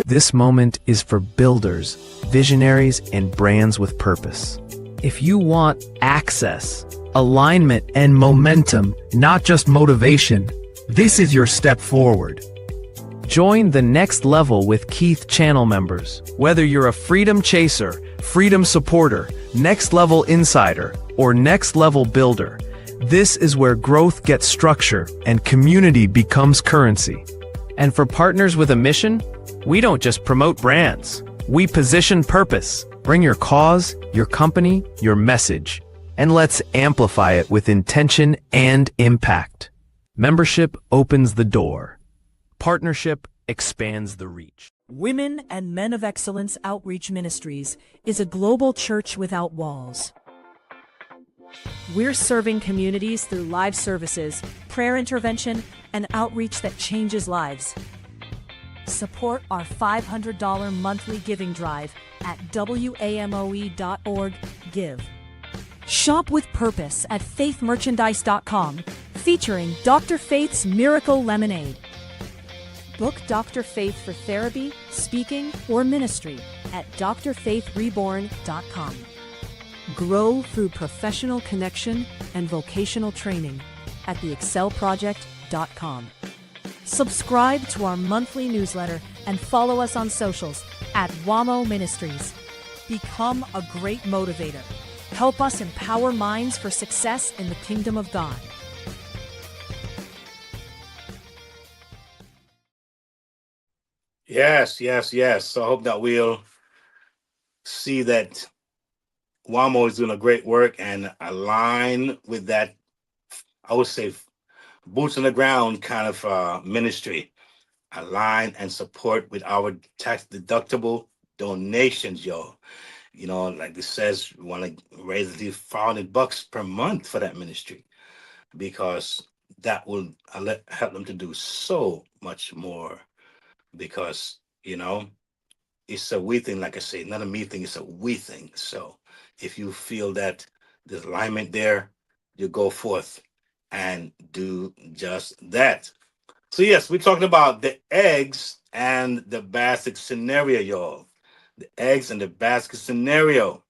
This moment is for builders, visionaries, and brands with purpose. If you want access, alignment, and momentum, not just motivation, this is your step forward. Join the next level with Keith channel members. Whether you're a freedom chaser, freedom supporter, next level insider, or next level builder, this is where growth gets structure and community becomes currency. And for partners with a mission, we don't just promote brands. We position purpose. Bring your cause, your company, your message, and let's amplify it with intention and impact. Membership opens the door. Partnership expands the reach. Women and Men of Excellence Outreach Ministries is a global church without walls. We're serving communities through live services, prayer intervention, and outreach that changes lives. Support our $500 monthly giving drive at WAMOE.org/give. Shop with purpose at faithmerchandise.com, featuring Dr. Faith's Miracle Lemonade. Book Dr. Faith for therapy, speaking, or ministry at drfaithreborn.com. Grow through professional connection and vocational training at theexcelproject.com. Subscribe to our monthly newsletter and follow us on socials at WAMOE Ministries. Become a great motivator. Help us empower minds for success in the kingdom of God. Yes. So I hope that we'll see that WAMOE is doing a great work and align with that, I would say, boots on the ground kind of ministry. Align and support with our tax deductible donations, y'all. You know, like it says, we want to raise at least $400 per month for that ministry, because that will help them to do so much more. Because, you know, it's a we thing, like I say, not a me thing, it's a we thing. So if you feel that there's alignment there, you go forth and do just that. So yes, we're talking about the eggs and the basket scenario, y'all. The eggs and the basket scenario.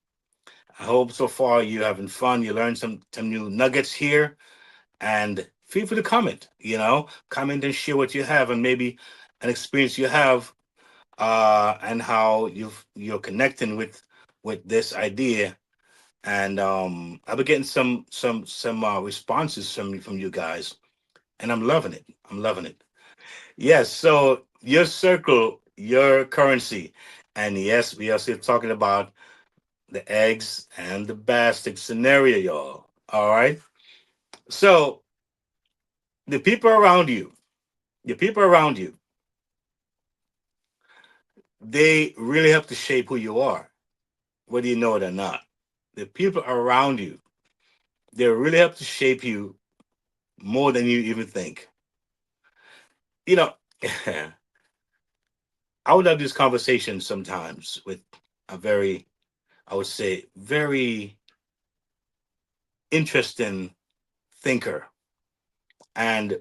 I hope so far you're having fun. You learned some new nuggets here. And feel free to comment, comment and share what you have, and maybe an experience you have, and how you're connecting with this idea. And I've been getting some responses from you guys, and I'm loving it. Yes. So your circle, your currency, and yes, we are still talking about the eggs and the basket scenario, y'all. All right. So the people around you, they really have to shape who you are, whether you know it or not. The people around you, they really have to shape you more than you even think. I would have this conversation sometimes with a very, I would say, very interesting thinker. And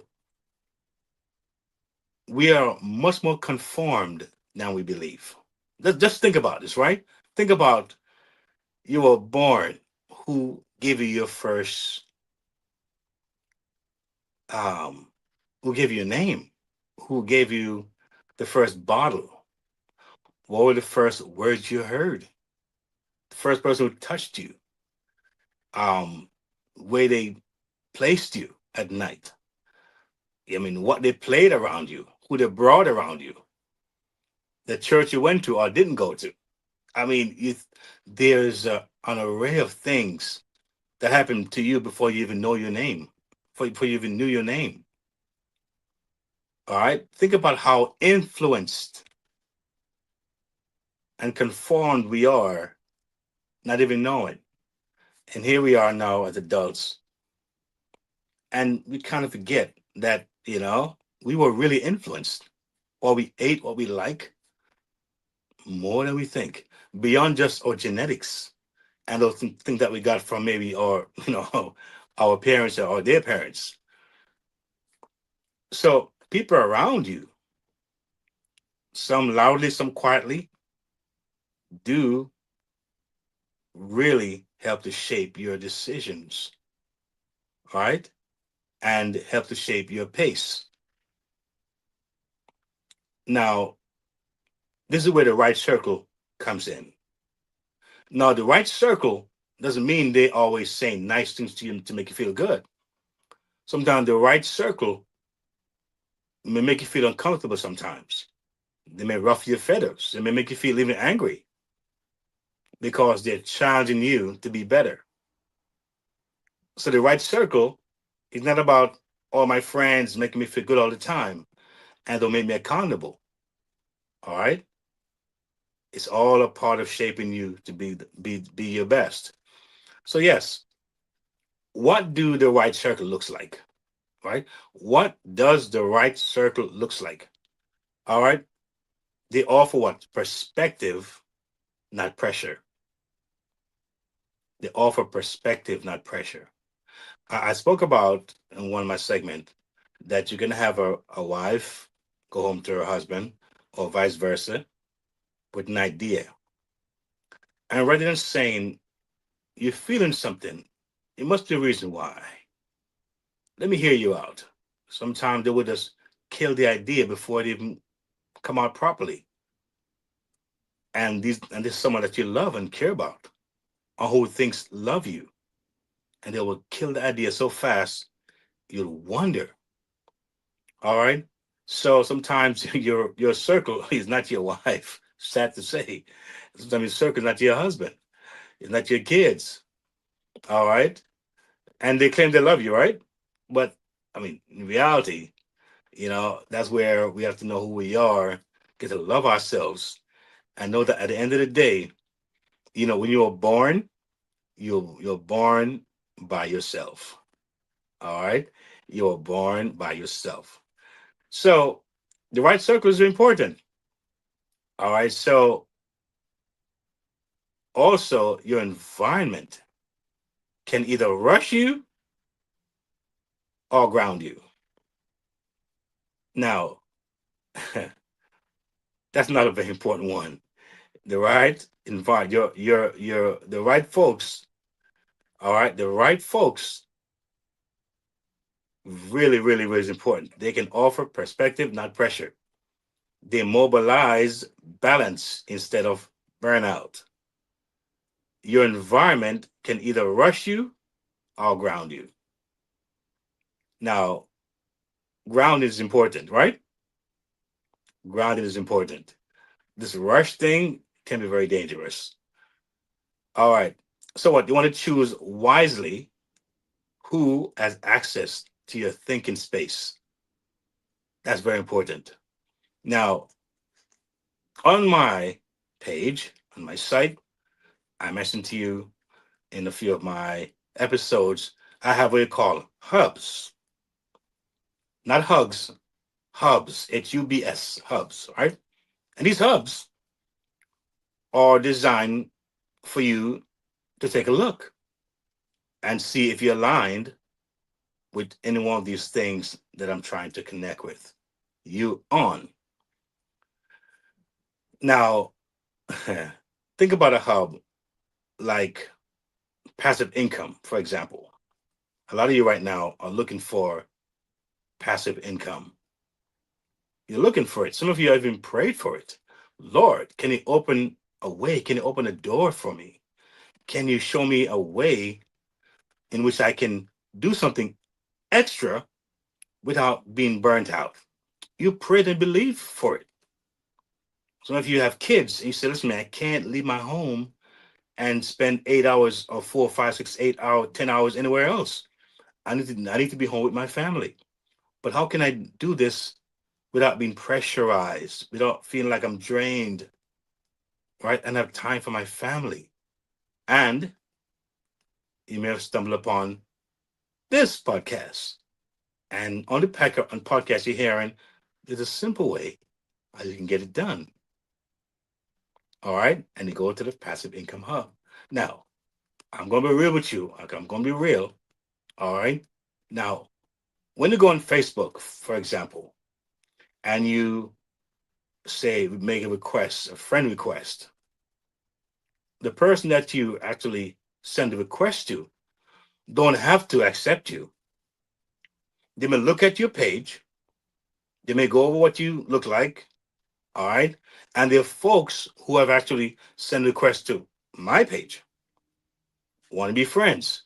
we are much more conformed than we believe. Just think about this, right? Think about, you were born. Who gave you your first, who gave you a name? Who gave you the first bottle? What were the first words you heard? The first person who touched you? Where they placed you at night? I mean, what they played around you, who they brought around you, the church you went to or didn't go to. I mean, there's an array of things that happened to you before you even know your name, before you even knew your name. All right? Think about how influenced and conformed we are, not even knowing. And here we are now as adults. And we kind of forget that, we were really influenced. Or we ate what we like more than we think, beyond just our genetics. and those things that we got from maybe or our parents or their parents. So people around you, some loudly, some quietly, do really help to shape your decisions, right? And help to shape your pace. Now, this is where the right circle comes in. Now, the right circle doesn't mean they always saying nice things to you to make you feel good. Sometimes the right circle may make you feel uncomfortable sometimes. They may ruffle your feathers. They may make you feel even angry because they're challenging you to be better. So the right circle is not about all my friends making me feel good all the time and they'll make me accountable. All right. It's all a part of shaping you to be your best. So yes, what do the right circle looks like? Right? What does the right circle looks like? All right. They offer what? Perspective, not pressure. They offer perspective, not pressure. I spoke about in one of my segment that you can have a wife go home to her husband or vice versa with an idea. And rather than saying you're feeling something, it must be a reason why. Let me hear you out. Sometimes they would just kill the idea before it even come out properly. And this is someone that you love and care about, or who thinks love you, and they will kill the idea so fast you'll wonder. All right. So sometimes your circle is not your wife. Sad to say. Sometimes your circle is not your husband. It's not your kids. All right. And they claim they love you, right? But I mean, in reality, that's where we have to know who we are, get to love ourselves, and know that at the end of the day, when you were born, you're born by yourself. All right. You're born by yourself. So the right circle is important. All right. So also your environment can either rush you or ground you. Now, that's not a very important one. The right environment, your the right folks, all right, the right folks really, really, really is important. They can offer perspective, not pressure. They mobilize balance instead of burnout. Your environment can either rush you or ground you. Now, ground is important, right? Grounding is important. This rush thing can be very dangerous. All right. So what? You want to choose wisely who has access to your thinking space. That's very important. Now, on my page, on my site, I mentioned to you in a few of my episodes, I have what you call hubs. Not hugs, hubs. HUBS, hubs, right? And these hubs are designed for you to take a look and see if you're aligned with any one of these things that I'm trying to connect with you on. Now, think about a hub like passive income, for example. A lot of you right now are looking for passive income. You're looking for it. Some of you have even prayed for it. Lord, can you open a way? Can you open a door for me? Can you show me a way in which I can do something extra without being burnt out? You prayed and believed for it. Some of you have kids and you say, listen, man, I can't leave my home and spend 8 hours or 4, 5, 6, 8 hours, 10 hours anywhere else. I need to be home with my family. But how can I do this without being pressurized, without feeling like I'm drained, right? And have time for my family. And you may have stumbled upon this podcast. And on the podcast you're hearing, there's a simple way how you can get it done. All right. And you go to the passive income hub. Now, I'm going to be real with you. Okay, I'm going to be real. All right. Now, when you go on Facebook, for example, and you say, make a request, a friend request, the person that you actually send a request to don't have to accept you. They may look at your page, they may go over what you look like, all right? And there are folks who have actually sent requests to my page, want to be friends.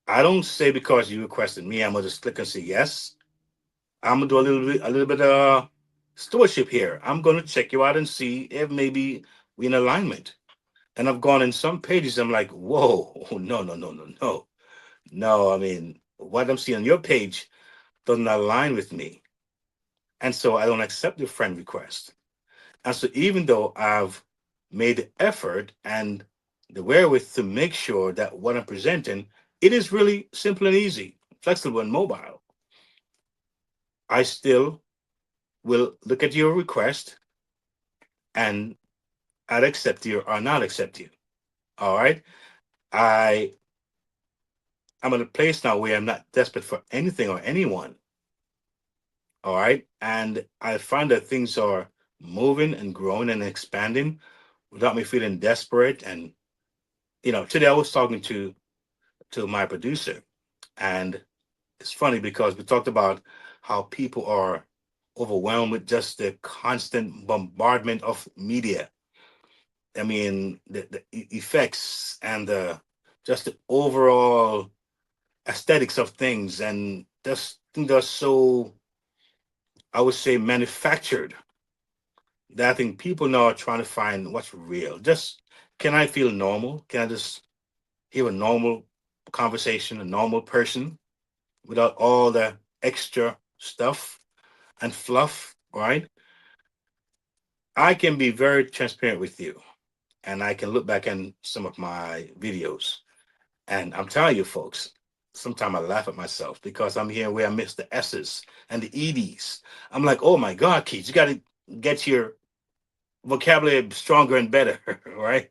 I don't say because you requested me, I'm gonna just click and say yes. I'm gonna do a little bit of stewardship here. I'm gonna check you out and see if maybe we in alignment. And I've gone in some pages, I'm like, whoa, no, no, no, no, no. No, I mean, what I'm seeing on your page doesn't align with me. And so I don't accept the friend request. And so even though I've made the effort and the wherewith to make sure that what I'm presenting, it is really simple and easy, flexible and mobile, I still will look at your request and I'd accept you or not accept you. All right. I I'm in a place now where I'm not desperate for anything or anyone. All right. And I find that things are moving and growing and expanding without me feeling desperate. And, today I was talking to my producer, and it's funny because we talked about how people are overwhelmed with just the constant bombardment of media. I mean, the effects and just the overall aesthetics of things, and just things are so, I would say, manufactured, that I think people now are trying to find what's real. Just, can I feel normal? Can I just hear a normal conversation, a normal person, without all the extra stuff and fluff, right? I can be very transparent with you, and I can look back in some of my videos, and I'm telling you, folks, sometimes I laugh at myself because I'm here where I miss the S's and the EDs. I'm like, oh my God, Keith, you got to get your vocabulary stronger and better, right?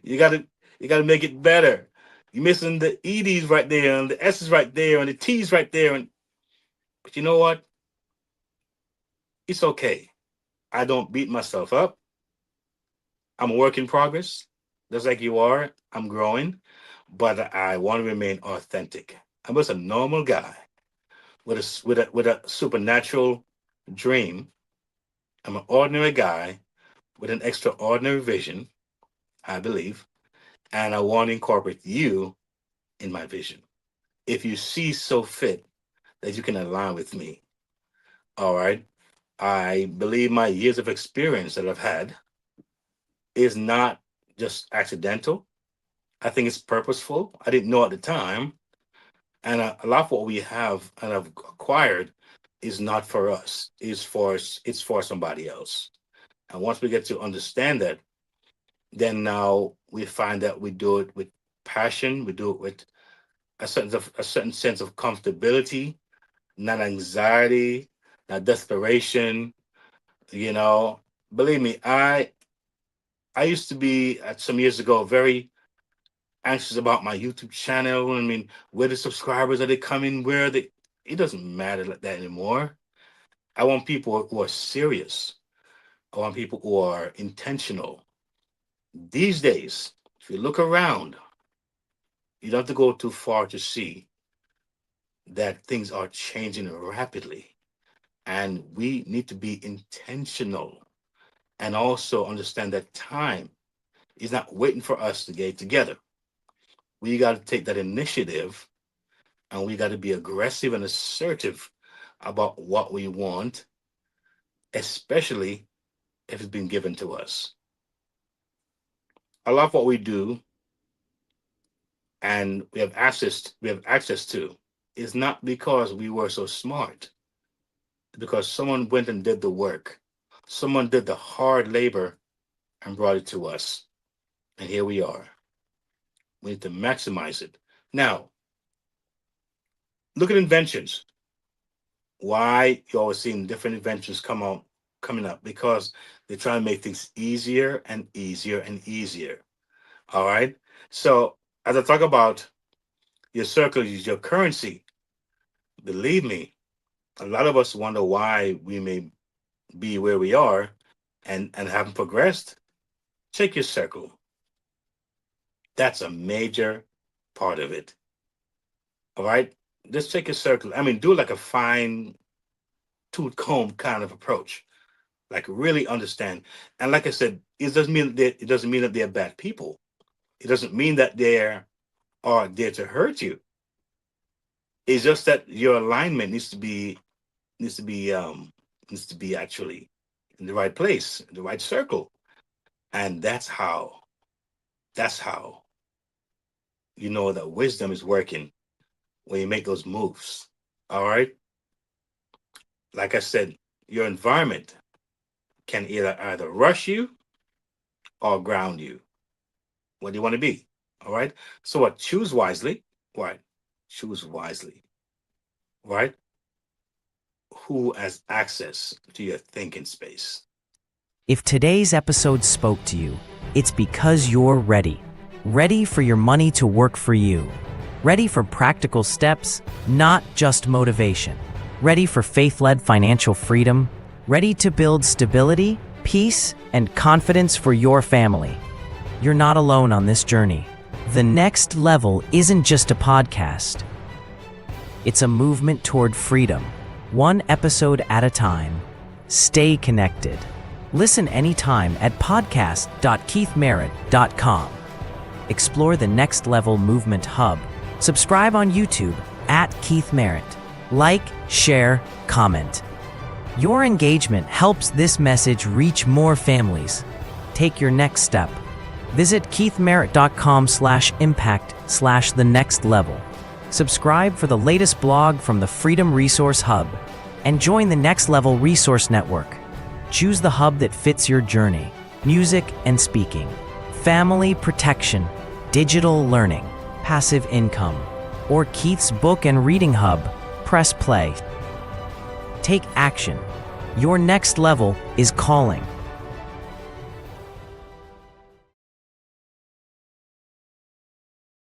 You got to make it better. You're missing the EDs right there, and the S's right there, and the T's right there, and but you know what? It's okay. I don't beat myself up. I'm a work in progress, just like you are. I'm growing, but I want to remain authentic. I'm just a normal guy with a supernatural dream. I'm an ordinary guy with an extraordinary vision, I believe, and I want to incorporate you in my vision. If you see so fit that you can align with me, all right. I believe my years of experience that I've had is not just accidental. I think it's purposeful. I didn't know at the time. And a lot of what we have and have acquired is not for us. It's for somebody else. And once we get to understand that, then now we find that we do it with passion. We do it with a certain sense of comfortability, not anxiety, not desperation. You know, believe me, I used to be at some years ago very anxious about my YouTube channel. I mean, where the subscribers are they coming? Where are they? It doesn't matter like that anymore. I want people who are serious. I want people who are intentional. These days, if you look around, you don't have to go too far to see that things are changing rapidly. And we need to be intentional and also understand that time is not waiting for us to get together. We got to take that initiative, and we got to be aggressive and assertive about what we want, especially if it's been given to us. I love what we do and we have access to is not because we were so smart, because someone went and did the work. Someone did the hard labor and brought it to us. And here we are. We need to maximize it. Now, look at inventions. Why you always seeing different inventions coming up? Because they're trying to make things easier and easier and easier. All right. So As I talk about your circle is your currency, believe me, a lot of us wonder why we may be where we are and haven't progressed. Check your circle. That's a major part of it. All right. Just check your circle. I mean, do like a fine tooth comb kind of approach. Like really understand. And like I said, it doesn't mean that they're bad people. It doesn't mean that they are there to hurt you. It's just that your alignment needs to be needs to be actually in the right place, in the right circle. And that's how you know that wisdom is working when you make those moves. All right. Like I said, your environment can either rush you or ground you. What do you want to be? All right. So what? Choose wisely. What? Choose wisely. Right? Who has access to your thinking space? If today's episode spoke to you, it's because you're ready. Ready for your money to work for you. Ready for practical steps, not just motivation. Ready for faith-led financial freedom. Ready to build stability, peace, and confidence for your family. You're not alone on this journey. The Next Level isn't just a podcast. It's a movement toward freedom, one episode at a time. Stay connected. Listen anytime at podcast.keithmerritt.com. Explore the Next Level Movement Hub. Subscribe on YouTube at Keith Merritt. Like, share, comment. Your engagement helps this message reach more families. Take your next step. Visit keithmerritt.com/impact/the next level. Subscribe for the latest blog from the Freedom Resource Hub and join the Next Level Resource Network. Choose the hub that fits your journey: music and speaking, family protection, digital learning, passive income, or Keith's book and reading hub. Press play. Take action. Your next level is calling.